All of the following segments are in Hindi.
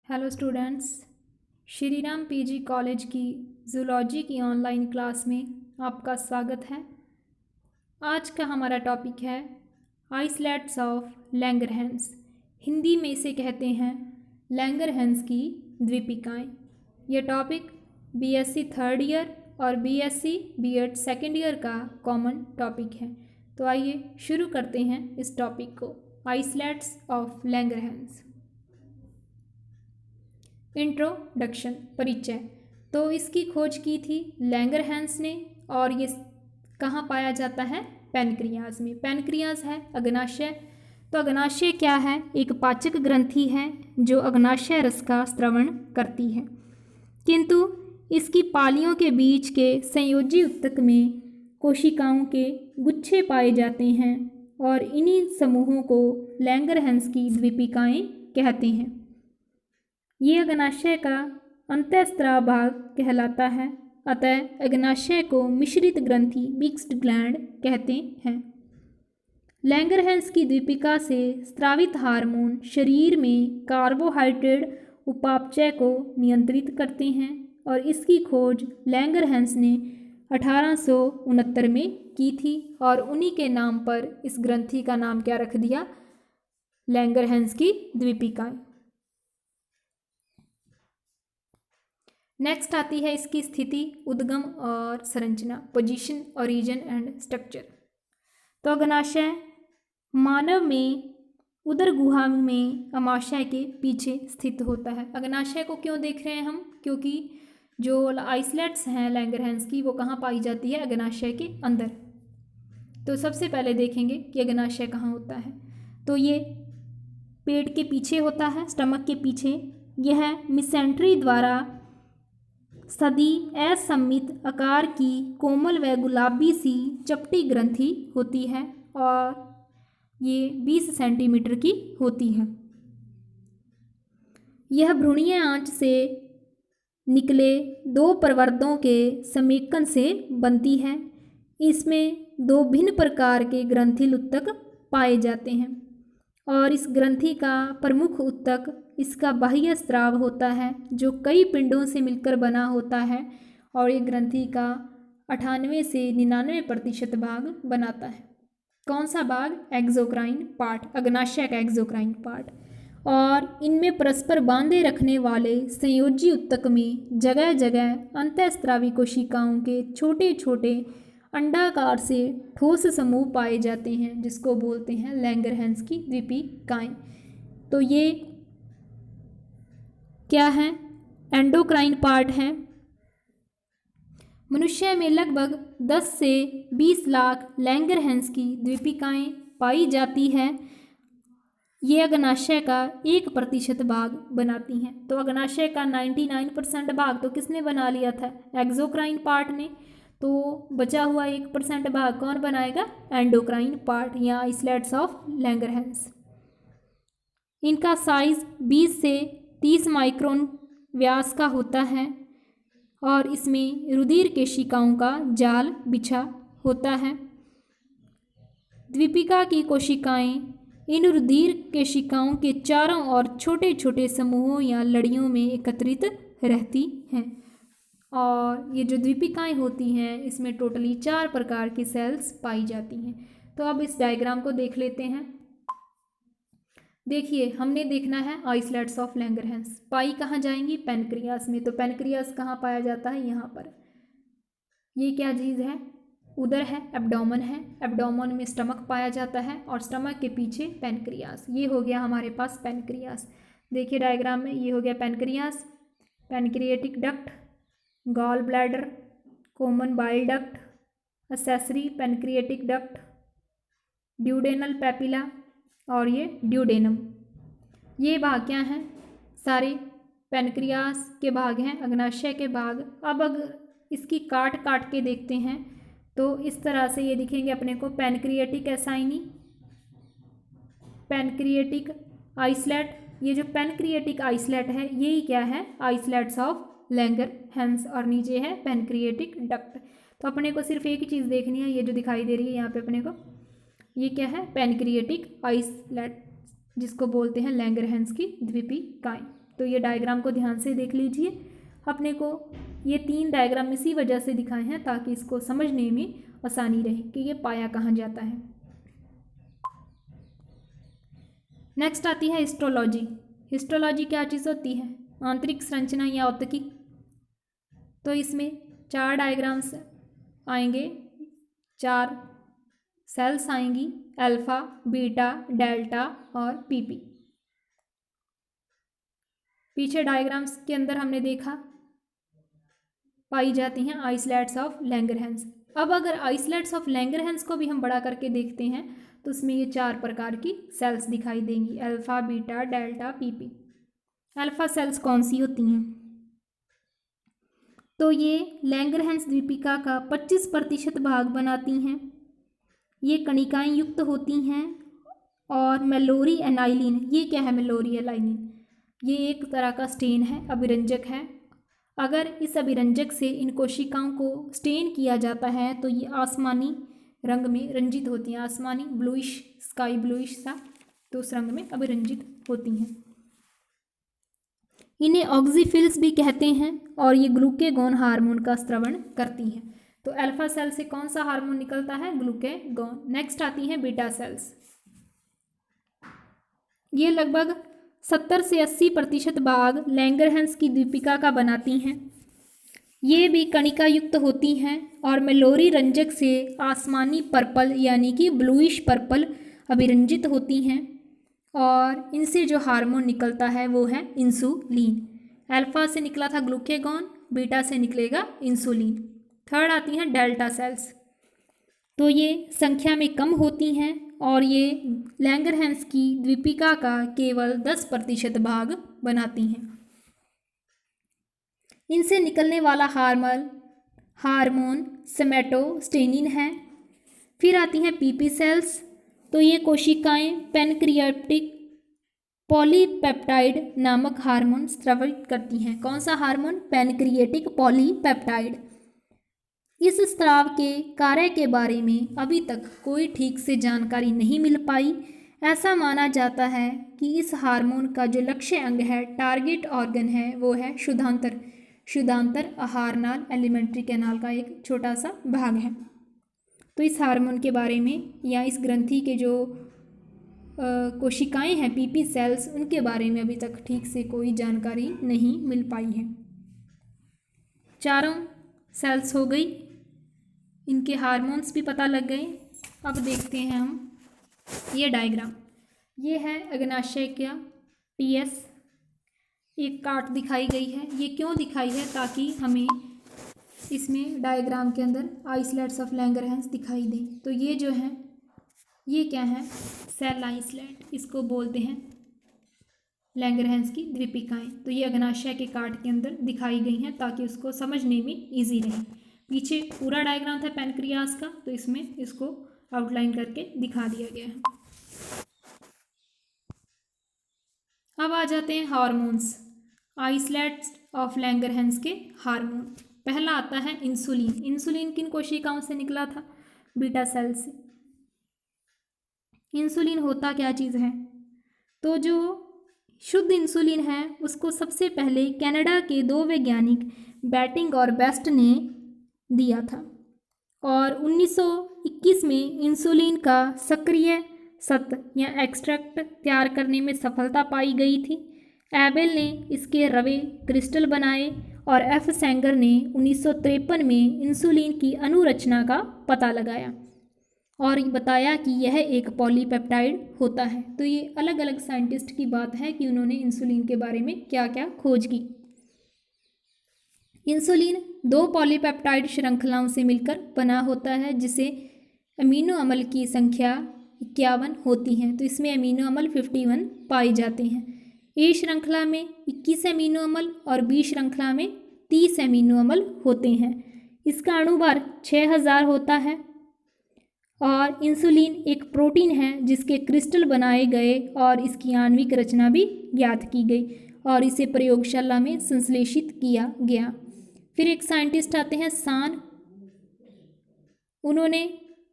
Hello students, Shri Ram PG college की जूलॉजी की ऑनलाइन क्लास में आपका स्वागत है। आज का हमारा टॉपिक है आइसलैट्स ऑफ लैंगरहैंस। हिंदी में इसे कहते हैं लैंगरहैंस की द्वीपिकाएँ। यह टॉपिक बीएससी थर्ड ईयर और बीएससी बीएड सेकेंड ईयर का कॉमन टॉपिक है। तो आइए शुरू करते हैं इस टॉपिक को, आइसलैट्स ऑफ लैंगरहैंस। इंट्रोडक्शन, परिचय। तो इसकी खोज की थी लैंगरहैंस ने और ये कहाँ पाया जाता है? पैनक्रियाज में। पैनक्रियाज है अग्नाशय। तो अग्नाशय क्या है? एक पाचक ग्रंथि है जो अग्नाशय रस का स्रवण करती है, किंतु इसकी पालियों के बीच के संयोजी ऊतक में कोशिकाओं के गुच्छे पाए जाते हैं और इन्हीं समूहों को लैंगरहैंस की द्वीपिकाएँ कहते हैं। ये अग्नाशय का अंतःस्राव भाग कहलाता है, अतः अग्नाशय को मिश्रित ग्रंथि मिक्स्ड ग्लैंड कहते हैं। लैंगरहैंस की द्वीपिका से स्रावित हार्मोन शरीर में कार्बोहाइड्रेट उपापचय को नियंत्रित करते हैं और इसकी खोज लैंगरहैंस ने 1869 में की थी और उन्हीं के नाम पर इस ग्रंथि का नाम क्या रख दिया? लैंगरहैंस की द्वीपिकाएँ। नेक्स्ट आती है इसकी स्थिति, उद्गम और संरचना, पोजीशन, ओरिजिन एंड स्ट्रक्चर। तो अग्नाशय मानव में उदर गुहा में अमाशय के पीछे स्थित होता है। अग्नाशय को क्यों देख रहे हैं हम? क्योंकि जो आइसलैट्स हैं लैंगरहैंस की वो कहाँ पाई जाती है? अग्नाशय के अंदर। तो सबसे पहले देखेंगे कि अग्नाशय कहाँ होता है। तो ये पेट के पीछे होता है, स्टमक के पीछे। यह मिसेंट्री द्वारा सदी असममित आकार की कोमल व गुलाबी सी चपटी ग्रंथि होती है और ये 20 सेंटीमीटर की होती है। यह भ्रूणीय आंच से निकले दो प्रवर्धों के समेकन से बनती है। इसमें दो भिन्न प्रकार के ग्रंथिल ऊतक पाए जाते हैं और इस ग्रंथि का प्रमुख ऊतक इसका बाह्य स्राव होता है जो कई पिंडों से मिलकर बना होता है और ये ग्रंथि का 98 से 99% भाग बनाता है। कौन सा भाग? एक्सोक्राइन पार्ट, अग्नाशय का एक्सोक्राइन पार्ट। और इनमें परस्पर बांधे रखने वाले संयोजी ऊतक में जगह जगह अंतःस्रावी कोशिकाओं के छोटे छोटे अंडाकार से ठोस समूह पाए जाते हैं जिसको बोलते हैं लैंगरहैंस की द्वीपिकाएँ। तो ये क्या है? एंडोक्राइन पार्ट है। मनुष्य में लगभग 10 से 20 लाख लैंगरहैंस की द्वीपिकाएँ पाई जाती है। ये अग्नाशय का 1% भाग बनाती हैं। तो अग्नाशय का 99% भाग तो किसने बना लिया था? एक्सोक्राइन पार्ट ने। तो बचा हुआ 1% भाग कौन बनाएगा? एंडोक्राइन पार्ट या आइसलैट्स ऑफ लैंगरहैंस। इनका साइज 20 से 30 माइक्रोन व्यास का होता है और इसमें रुधिर केशिकाओं का जाल बिछा होता है। द्वीपिका की कोशिकाएं इन रुधिर केशिकाओं के चारों ओर छोटे छोटे समूहों या लड़ियों में एकत्रित रहती हैं और ये जो द्वीपिकाएं होती हैं इसमें टोटली 4 प्रकार की सेल्स पाई जाती हैं। तो अब इस डायग्राम को देख लेते हैं। देखिए, हमने देखना है आइसलैट्स ऑफ लैंगरहैंस। पाई कहाँ जाएंगी? पैनक्रियास में। तो पैनक्रियास कहाँ पाया जाता है? यहाँ पर। ये क्या चीज़ है? उदर है, एब्डोमेन है। एब्डोमेन में स्टमक पाया जाता है और स्टमक के पीछे पैनक्रियास। ये हो गया हमारे पास पैनक्रियास। देखिए डायग्राम में, ये हो गया pancreas, pancreatic duct, gall bladder, common bile duct, accessory pancreatic duct, duodenal papilla और ये ड्यूडेनम। ये भाग क्या हैं? सारे पैनक्रियास के भाग हैं, अग्नाशय के भाग। अब अगर इसकी काट काट के देखते हैं तो इस तरह से ये दिखेंगे अपने को। Pancreatic acini, pancreatic islet. ये जो पैनक्रिएटिक आइसलैट है यही क्या है? Islets of Langerhans. और नीचे है पैनक्रिएटिक डक्ट। तो अपने को सिर्फ एक ही चीज़ देखनी है, ये जो दिखाई दे रही है यहाँ पे अपने को, ये क्या है? पैनक्रिएटिक आइसलैट, जिसको बोलते हैं लैंगरहैंस की द्वीपिकाएँ। तो ये डायग्राम को ध्यान से देख लीजिए। अपने को ये 3 डायग्राम इसी वजह से दिखाए हैं ताकि इसको समझने में आसानी रहे कि ये पाया कहाँ जाता है। नेक्स्ट आती है हिस्टोलॉजी। हिस्टोलॉजी क्या चीज़ होती है? आंतरिक संरचना या औतकी। तो इसमें 4 डायग्राम्स आएंगे, 4 सेल्स आएंगी, अल्फा, बीटा, डेल्टा और पीपी। पीछे डायग्राम्स के अंदर हमने देखा पाई जाती हैं आइसोलेट्स ऑफ लैंगरहैंस। अब अगर आइसोलेट्स ऑफ लैंगरहैंस को भी हम बड़ा करके देखते हैं तो उसमें ये 4 प्रकार की सेल्स दिखाई देंगी, alpha, beta, delta, PP. Alpha cells कौन सी होती हैं? तो ये लैंगरहैंस द्वीपिका का 25% भाग बनाती हैं। ये कणिकाएं युक्त होती हैं। और मेलोरी एनाइलिन, ये क्या है मेलोरी एनाइलिन? ये एक तरह का स्टेन है, अभिरंजक है। अगर इस अभिरंजक से इन कोशिकाओं को स्टेन किया जाता है तो ये आसमानी रंग में रंजित होती हैं, आसमानी ब्लूइश, स्काई ब्लूइश सा, तो उस रंग में अभिरंजित होती हैं। इन्हें ऑक्सीफिल्स भी कहते हैं और ये ग्लूकेगॉन हार्मोन का स्रावन करती हैं। तो अल्फा सेल से कौन सा हार्मोन निकलता है? ग्लूकेगॉन। नेक्स्ट आती हैं बीटा सेल्स। ये लगभग 70 से 80% भाग लैंगरहैंस की द्वीपिका का बनाती हैं। ये भी कणिका युक्त होती हैं और मेलोरी रंजक से आसमानी पर्पल यानी कि ब्लूइश पर्पल अभिरंजित होती हैं। और इनसे जो हार्मोन निकलता है वो है इंसुलिन। अल्फा से निकला था ग्लूकेगॉन, बीटा से निकलेगा इंसुलिन। थर्ड आती हैं डेल्टा सेल्स। तो ये संख्या में कम होती हैं और ये लैंगरहैंस की द्वीपिका का केवल 10% भाग बनाती हैं। इनसे निकलने वाला हार्मोन सोमैटोस्टेनिन है। फिर आती हैं पीपी सेल्स। तो ये कोशिकाएं पैनक्रियाटिक पॉलीपेप्टाइड नामक हार्मोन स्रावित करती हैं। कौन सा हार्मोन? Pancreatic polypeptide. इस स्राव के कार्य के बारे में अभी तक कोई ठीक से जानकारी नहीं मिल पाई। ऐसा माना जाता है कि इस हार्मोन का जो लक्ष्य अंग है, टारगेट ऑर्गन है, वो है शुद्धांतर। शुद्धांतर आहार नाल, एलिमेंट्री कैनाल का एक छोटा सा भाग है। तो इस हार्मोन के बारे में या इस ग्रंथि के जो कोशिकाएं हैं पीपी सेल्स, उनके बारे में अभी तक ठीक से कोई जानकारी नहीं मिल पाई है। चारों सेल्स हो गई, इनके हार्मोन्स भी पता लग गए। अब देखते हैं हम ये डायग्राम। ये है अग्नाशय का टीएस, एक काट दिखाई गई है। ये क्यों दिखाई है? ताकि हमें इसमें डायग्राम के अंदर आइसोलेट्स ऑफ लैंगरहैंस दिखाई दें। तो ये जो है ये क्या है? सेल आइसोलेट, इसको बोलते हैं लैंगरहैंस की द्वीपिकाएं। तो ये अग्नाशय के काट के अंदर दिखाई गई हैं ताकि उसको समझने में ईजी रहे। पीछे पूरा डायग्राम था पैनक्रियास का, तो इसमें इसको आउटलाइन करके दिखा दिया गया है। अब आ जाते हैं हार्मोन्स, आइसोलेट्स ऑफ लैंगरहैंस के हार्मोन। पहला आता है इंसुलिन। इंसुलिन किन कोशिकाओं से निकला था? बीटा सेल से। इंसुलिन होता क्या चीज़ है? तो जो शुद्ध इंसुलिन है उसको सबसे पहले कनाडा के 2 वैज्ञानिक बैटिंग और बेस्ट ने दिया था और 1921 में इंसुलिन का सक्रिय सत्व या एक्सट्रैक्ट तैयार करने में सफलता पाई गई थी। एबेल ने इसके रवे क्रिस्टल बनाए और एफ सेंगर ने 1953 में इंसुलिन की अनुरचना का पता लगाया और बताया कि यह एक पॉलीपेप्टाइड होता है। तो ये अलग अलग साइंटिस्ट की बात है कि उन्होंने इंसुलिन के बारे में क्या क्या खोज की। इंसुलिन 2 पॉलीपेप्टाइड श्रृंखलाओं से मिलकर बना होता है जिसे अमीनो अम्ल की संख्या 51 होती है। तो इसमें अमीनो अम्ल 51 पाए जाते हैं। ए श्रृंखला में 21 अमीनो अम्ल और बी श्रृंखला में 30 अमीनो अम्ल होते हैं। इसका अणुभार 6000 होता है और इंसुलिन एक प्रोटीन है जिसके क्रिस्टल बनाए गए और इसकी आणविक रचना भी ज्ञात की गई और इसे प्रयोगशाला में संश्लेषित किया गया। फिर एक साइंटिस्ट आते हैं सान, उन्होंने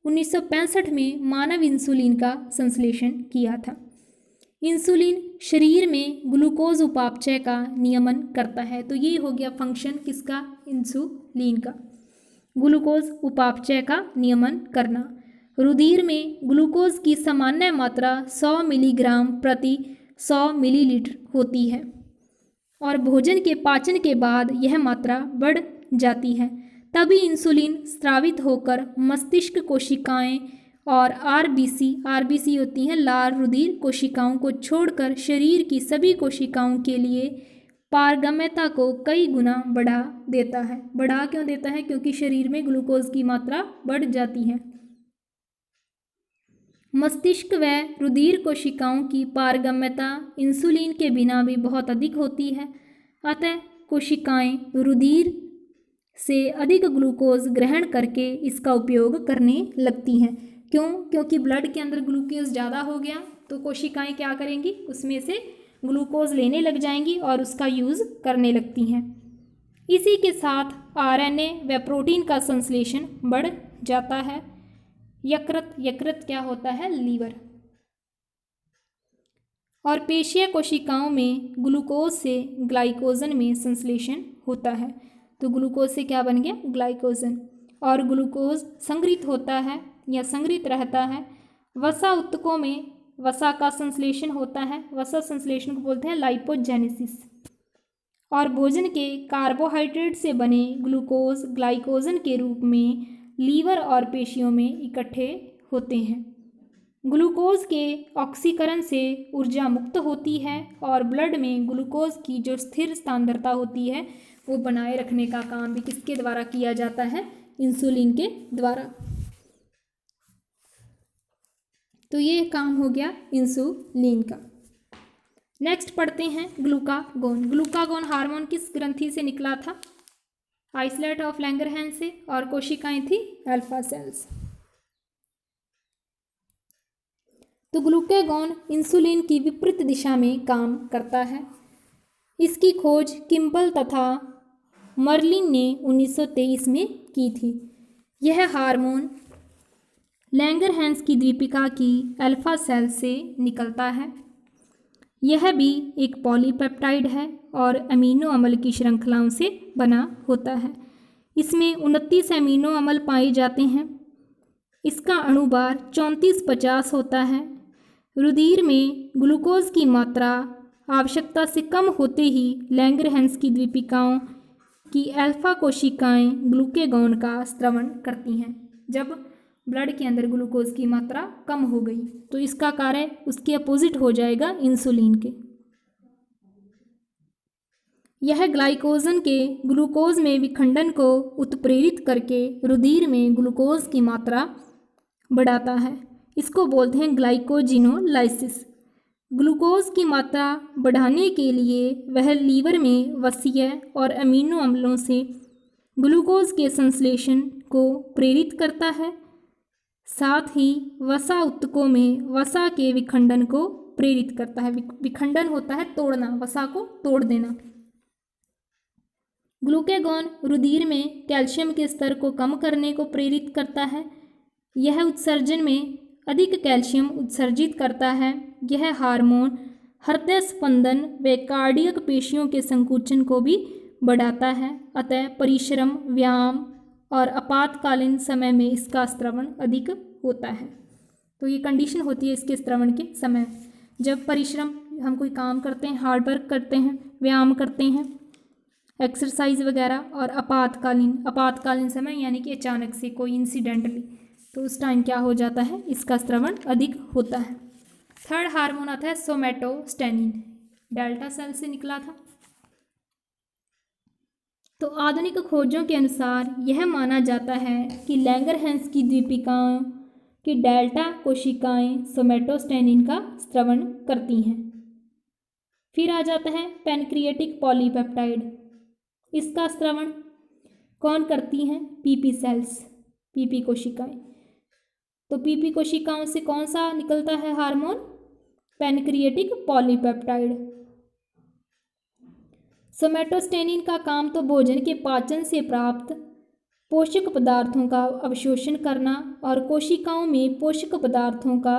1965 में मानव इंसुलिन का संश्लेषण किया था। इंसुलिन शरीर में ग्लूकोज उपापचय का नियमन करता है। तो ये हो गया फंक्शन किसका, इंसुलिन का, ग्लूकोज उपापचय का नियमन करना। रुधिर में ग्लूकोज की सामान्य मात्रा 100 मिलीग्राम प्रति 100 मिलीलीटर होती है और भोजन के पाचन के बाद यह मात्रा बढ़ जाती है। तभी इंसुलिन स्रावित होकर मस्तिष्क कोशिकाएं और आरबीसी होती हैं लाल रुधिर कोशिकाओं को छोड़कर शरीर की सभी कोशिकाओं के लिए पारगम्यता को कई गुना बढ़ा देता है। बढ़ा क्यों देता है? क्योंकि शरीर में ग्लूकोज की मात्रा बढ़ जाती है। मस्तिष्क व रुधिर कोशिकाओं की पारगम्यता इंसुलिन के बिना भी बहुत अधिक होती है, अतः कोशिकाएं रुधिर से अधिक ग्लूकोज ग्रहण करके इसका उपयोग करने लगती हैं। क्यों? क्योंकि ब्लड के अंदर ग्लूकोज ज़्यादा हो गया तो कोशिकाएं क्या करेंगी, उसमें से ग्लूकोज लेने लग जाएंगी और उसका यूज़ करने लगती हैं। इसी के साथ आरएनए व प्रोटीन का संश्लेषण बढ़ जाता है। यकृत क्या होता है, लीवर। और पेशीय कोशिकाओं में ग्लूकोज से ग्लाइकोजन में संश्लेषण होता है। तो ग्लूकोज से क्या बन गया, ग्लाइकोजन। और ग्लूकोज संग्रहित होता है या संग्रहित रहता है वसा उत्तकों में, वसा का संश्लेषण होता है। वसा संश्लेषण को बोलते हैं लाइपोजेनेसिस। और भोजन के कार्बोहाइड्रेट से बने ग्लूकोज ग्लाइकोजन के रूप में लीवर और पेशियों में इकट्ठे होते हैं। ग्लूकोज के ऑक्सीकरण से ऊर्जा मुक्त होती है और ब्लड में ग्लूकोज की जो स्थिर सांद्रता होती है वो बनाए रखने का काम भी किसके द्वारा किया जाता है, इंसुलिन के द्वारा। तो ये काम हो गया इंसुलिन का। नेक्स्ट पढ़ते हैं ग्लूकागोन। ग्लूकागोन हार्मोन किस ग्रंथि से निकला था, आइसलेट ऑफ लैंगरहैंस से, और कोशिकाएं थी अल्फा सेल्स। तो ग्लूकागोन इंसुलिन की विपरीत दिशा में काम करता है। इसकी खोज किम्बल तथा मर्लिन ने 1923 में की थी। यह हार्मोन लैंगरहैंस की द्वीपिका की अल्फा सेल से निकलता है। यह भी एक पॉलीपेप्टाइड है और अमीनो अम्ल की श्रृंखलाओं से बना होता है। इसमें 29 अमीनो अम्ल पाए जाते हैं। इसका अणुभार 3450 होता है। रुधिर में ग्लूकोज की मात्रा आवश्यकता से कम होते ही लैंगरहैंस की द्वीपिकाओं की अल्फा कोशिकाएं ग्लूकागोन का स्रवण करती हैं। जब ब्लड के अंदर ग्लूकोज की मात्रा कम हो गई तो इसका कार्य उसके अपोजिट हो जाएगा इंसुलिन के। यह ग्लाइकोजन के ग्लूकोज में विखंडन को उत्प्रेरित करके रुधिर में ग्लूकोज की मात्रा बढ़ाता है। इसको बोलते हैं ग्लाइकोजिनोलाइसिस। ग्लूकोज की मात्रा बढ़ाने के लिए वह लीवर में वसीय और अमीनो अम्लों से ग्लूकोज के संश्लेषण को प्रेरित करता है। साथ ही वसा उत्तकों में वसा के विखंडन को प्रेरित करता है। विखंडन होता है तोड़ना, वसा को तोड़ देना। ग्लूकागोन रुधिर में कैल्शियम के स्तर को कम करने को प्रेरित करता है। यह उत्सर्जन में अधिक कैल्शियम उत्सर्जित करता है। यह हार्मोन हृदय स्पंदन व कार्डियक पेशियों के संकुचन को भी बढ़ाता है। अतः परिश्रम, व्यायाम और आपातकालीन समय में इसका स्रवण अधिक होता है। तो ये कंडीशन होती है इसके स्रवण के समय, जब परिश्रम, हम कोई काम करते हैं, हार्ड वर्क करते हैं, व्यायाम करते हैं, एक्सरसाइज वगैरह, और आपातकालीन समय यानी कि अचानक से कोई इंसिडेंटली, तो उस टाइम क्या हो जाता है, इसका स्रवण अधिक होता है। थर्ड हार्मोन आता है सोमैटोस्टेनिन, डेल्टा सेल से निकला था। तो आधुनिक खोजों के अनुसार यह माना जाता है कि लैंगरहैंस की द्वीपिकाओं की डेल्टा कोशिकाएं सोमैटोस्टेनिन का स्रवण करती हैं। फिर आ जाता है पैनक्रिएटिक पॉलीपेप्टाइड। इसका स्रवण कौन करती हैं, पीपी सेल्स, पीपी कोशिकाएं। तो पीपी कोशिकाओं से कौन सा निकलता है हार्मोन, पैनक्रिएटिक पॉलीपेप्टाइड। सोमैटोस्टेनिन का काम तो भोजन के पाचन से प्राप्त पोषक पदार्थों का अवशोषण करना और कोशिकाओं में पोषक पदार्थों का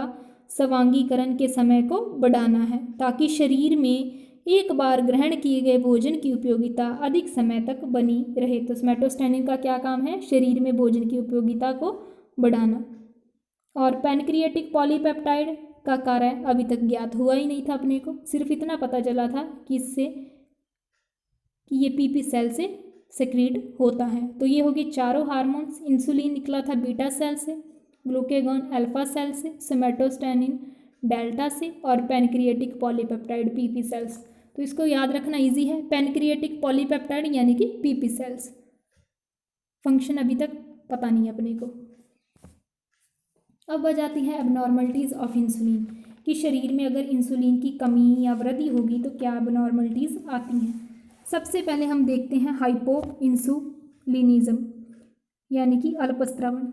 स्वांगीकरण के समय को बढ़ाना है ताकि शरीर में एक बार ग्रहण किए गए भोजन की उपयोगिता अधिक समय तक बनी रहे। तो सोमैटोस्टेनिन का क्या काम है? शरीर में भोजन की उपयोगिता को बढ़ाना। और पैनक्रियाटिक पॉलीपेप्टाइड का कार्य अभी तक ज्ञात हुआ ही नहीं था अपने को, सिर्फ इतना पता चला था कि इससे कि ये पीपी सेल से सेक्रीट होता है। तो ये हो गए चारों हार्मोन्स। इंसुलिन निकला था बीटा सेल से, ग्लूकेगॉन अल्फा सेल से, सोमैटोस्टेनिन डेल्टा से, और पैनक्रियाटिक पॉलीपेप्टाइड पीपी सेल्स। तो इसको याद रखना इजी है, पैनक्रियाटिक पॉलीपेप्टाइड यानी कि पीपी सेल्स। फंक्शन अभी तक पता नहीं है अपने को। अब आ जाती है एबनॉर्मलिटीज़ ऑफ इंसुलिन, कि शरीर में अगर इंसुलिन की कमी या वृद्धि होगी तो क्या एबनॉर्मलिटीज़ आती हैं। सबसे पहले हम देखते हैं हाइपो इंसुलिनिज्म यानी कि अल्पस्रावन।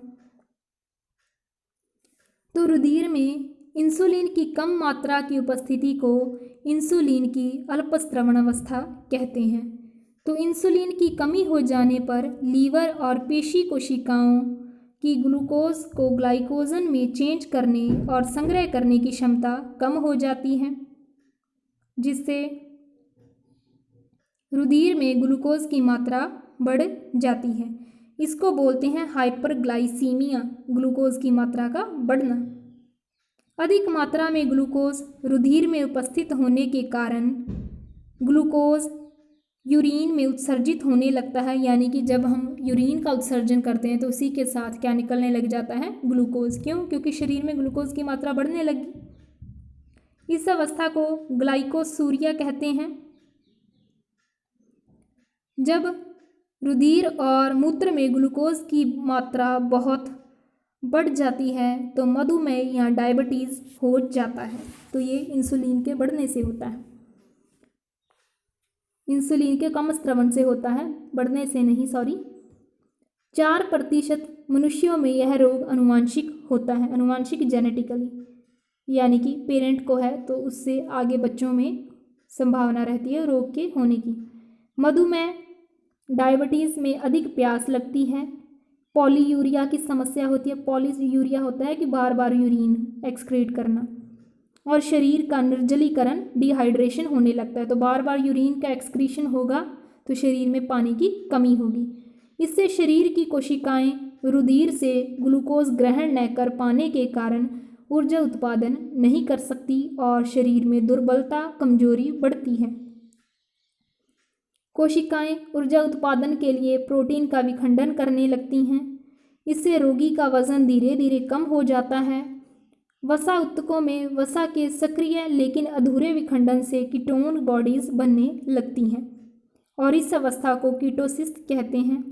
तो रुधिर में इंसुलिन की कम मात्रा की उपस्थिति को इंसुलिन की अल्पस्रावन अवस्था कहते हैं। तो इंसुलिन की कमी हो जाने पर लीवर और पेशी कोशिकाओं की ग्लूकोज को ग्लाइकोजन में चेंज करने और संग्रह करने की क्षमता कम हो जाती है, जिससे रुधिर में ग्लूकोज की मात्रा बढ़ जाती है। इसको बोलते हैं हाइपरग्लाइसीमिया, ग्लूकोज की मात्रा का बढ़ना। अधिक मात्रा में ग्लूकोज रुधिर में उपस्थित होने के कारण ग्लूकोज यूरिन में उत्सर्जित होने लगता है, यानी कि जब हम यूरिन का उत्सर्जन करते हैं तो उसी के साथ क्या निकलने लग जाता है? ग्लूकोज। क्यों? क्योंकि शरीर में ग्लूकोज की मात्रा बढ़ने लगी। इस अवस्था को ग्लाइकोसूरिया कहते हैं। जब रुधिर और मूत्र में ग्लूकोज की मात्रा बहुत बढ़ जाती है तो मधुमेह या डायबिटीज़ हो जाता है। तो ये इंसुलिन के बढ़ने से होता है, इंसुलिन के कम स्रवण से होता है, बढ़ने से नहीं, सॉरी। 4% मनुष्यों में यह रोग अनुवांशिक होता है, अनुवांशिक जेनेटिकली, यानी कि पेरेंट को है तो उससे आगे बच्चों में संभावना रहती है रोग के होने की। मधुमेह, डायबिटीज़ में अधिक प्यास लगती है, पॉलीयूरिया की समस्या होती है। पॉलीयूरिया होता है कि बार बार यूरिन एक्सक्रीट करना, और शरीर का निर्जलीकरण, डिहाइड्रेशन होने लगता है। तो बार बार यूरिन का एक्सक्रीशन होगा तो शरीर में पानी की कमी होगी। इससे शरीर की कोशिकाएं रुधिर से ग्लूकोज ग्रहण न कर पाने के कारण ऊर्जा उत्पादन नहीं कर सकती और शरीर में दुर्बलता, कमजोरी बढ़ती है। कोशिकाएं ऊर्जा उत्पादन के लिए प्रोटीन का विखंडन करने लगती हैं। इससे रोगी का वजन धीरे धीरे कम हो जाता है। वसा उत्तकों में वसा के सक्रिय लेकिन अधूरे विखंडन से कीटोन बॉडीज बनने लगती हैं और इस अवस्था को कीटोसिस कहते हैं।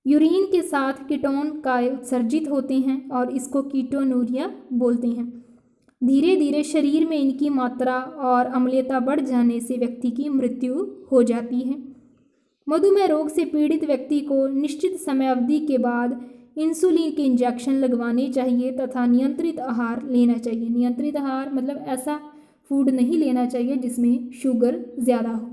यूरिन के साथ कीटोन का उत्सर्जित होते हैं और इसको कीटोनूरिया बोलते हैं। धीरे धीरे शरीर में इनकी मात्रा और अम्लता बढ़ जाने से व्यक्ति की मृत्यु हो जाती है। मधुमेह रोग से पीड़ित व्यक्ति को निश्चित समय अवधि के बाद इंसुलिन के इंजेक्शन लगवाने चाहिए तथा नियंत्रित आहार लेना चाहिए। नियंत्रित आहार मतलब ऐसा फूड नहीं लेना चाहिए जिसमें शुगर ज़्यादा हो।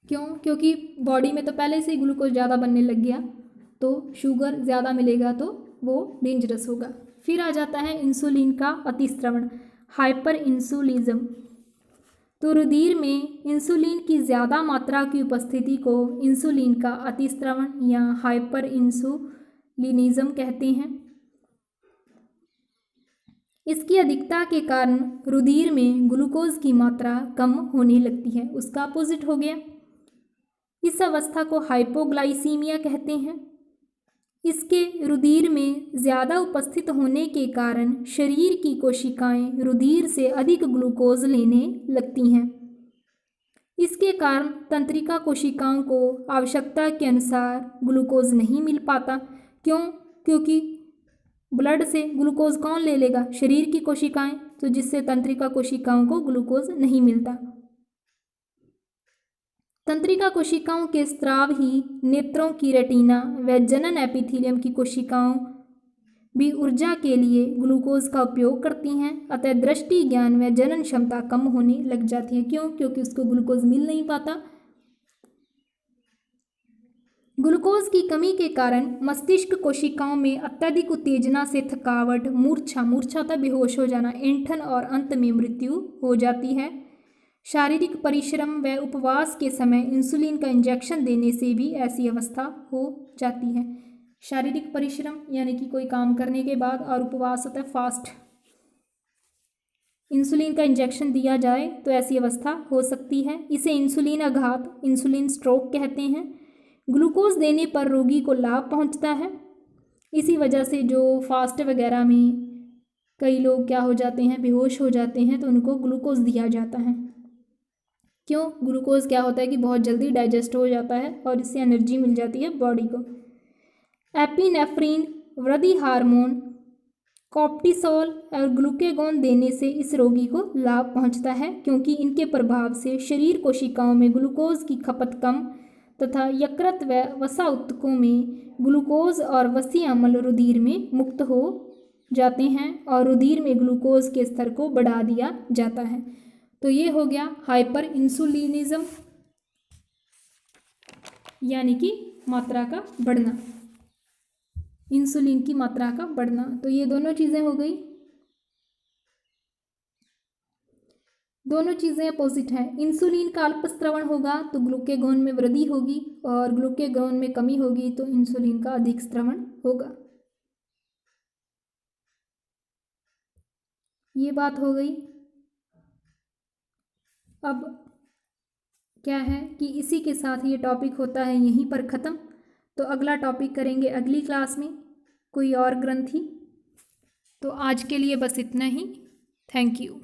क्यों? क्योंकि बॉडी में तो पहले से ही ग्लूकोज ज़्यादा बनने लग गया, तो शुगर ज़्यादा मिलेगा तो वो डेंजरस होगा। फिर आ जाता है इंसुलिन का अतिस्रवण, हाइपर इंसुलिज्म। तो रुधिर में इंसुलिन की ज़्यादा मात्रा की उपस्थिति को इंसुलिन का अतिस्रवण या हाइपर इंसुलिनिज्म कहते हैं। इसकी अधिकता के कारण रुधिर में ग्लूकोज की मात्रा कम होने लगती है, उसका अपोजिट हो गया। इस अवस्था को हाइपोग्लाइसीमिया कहते हैं। इसके रुधिर में ज़्यादा उपस्थित होने के कारण शरीर की कोशिकाएं रुधिर से अधिक ग्लूकोज लेने लगती हैं। इसके कारण तंत्रिका कोशिकाओं को आवश्यकता के अनुसार ग्लूकोज नहीं मिल पाता। क्यों? क्योंकि ब्लड से ग्लूकोज कौन ले लेगा? शरीर की कोशिकाएं, तो जिससे तंत्रिका कोशिकाओं को ग्लूकोज नहीं मिलता। तंत्रिका कोशिकाओं के स्राव ही नेत्रों की रेटिना व जनन एपिथेलियम की कोशिकाओं भी ऊर्जा के लिए ग्लूकोज का उपयोग करती हैं। अतः दृष्टि, ज्ञान व जनन क्षमता कम होने लग जाती है। क्यों? क्योंकि उसको ग्लूकोज मिल नहीं पाता। ग्लूकोज की कमी के कारण मस्तिष्क कोशिकाओं में अत्यधिक उत्तेजना से थकावट, मूर्छा तक बेहोश हो जाना, ऐंठन और अंत में मृत्यु हो जाती है। शारीरिक परिश्रम व उपवास के समय इंसुलिन का इंजेक्शन देने से भी ऐसी अवस्था हो जाती है। शारीरिक परिश्रम यानी कि कोई काम करने के बाद और उपवास होता है फास्ट, इंसुलिन का इंजेक्शन दिया जाए तो ऐसी अवस्था हो सकती है। इसे इंसुलिन आघात, इंसुलिन स्ट्रोक कहते हैं। ग्लूकोज देने पर रोगी को लाभ पहुंचता है। इसी वजह से जो फास्ट वगैरह में कई लोग क्या हो जाते हैं, बेहोश हो जाते हैं, तो उनको ग्लूकोज दिया जाता है। क्यों? ग्लूकोज क्या होता है कि बहुत जल्दी डाइजेस्ट हो जाता है और इससे एनर्जी मिल जाती है बॉडी को। एपिनेफ्रिन, वृद्धि हार्मोन, कॉर्टिसोल और ग्लूकेगॉन देने से इस रोगी को लाभ पहुंचता है, क्योंकि इनके प्रभाव से शरीर कोशिकाओं में ग्लूकोज की खपत कम तथा यकृत व वसा ऊतकों में ग्लूकोज और वसीय अम्ल रुधिर में मुक्त हो जाते हैं और रुधिर में ग्लूकोज के स्तर को बढ़ा दिया जाता है। तो ये हो गया हाइपर इंसुलिनिज्म यानी कि मात्रा का बढ़ना, इंसुलिन की मात्रा का बढ़ना। तो ये दोनों चीज़ें हो गई, दोनों चीज़ें अपोजिट हैं। इंसुलिन का अल्पस्रवण होगा तो ग्लूकेगॉन में वृद्धि होगी और ग्लूकेगॉन में कमी होगी तो इंसुलिन का अधिक स्रवण होगा। ये बात हो गई। अब क्या है कि इसी के साथ ये टॉपिक होता है यहीं पर ख़त्म। तो अगला टॉपिक करेंगे अगली क्लास में, कोई और ग्रंथि। तो आज के लिए बस इतना ही। Thank you.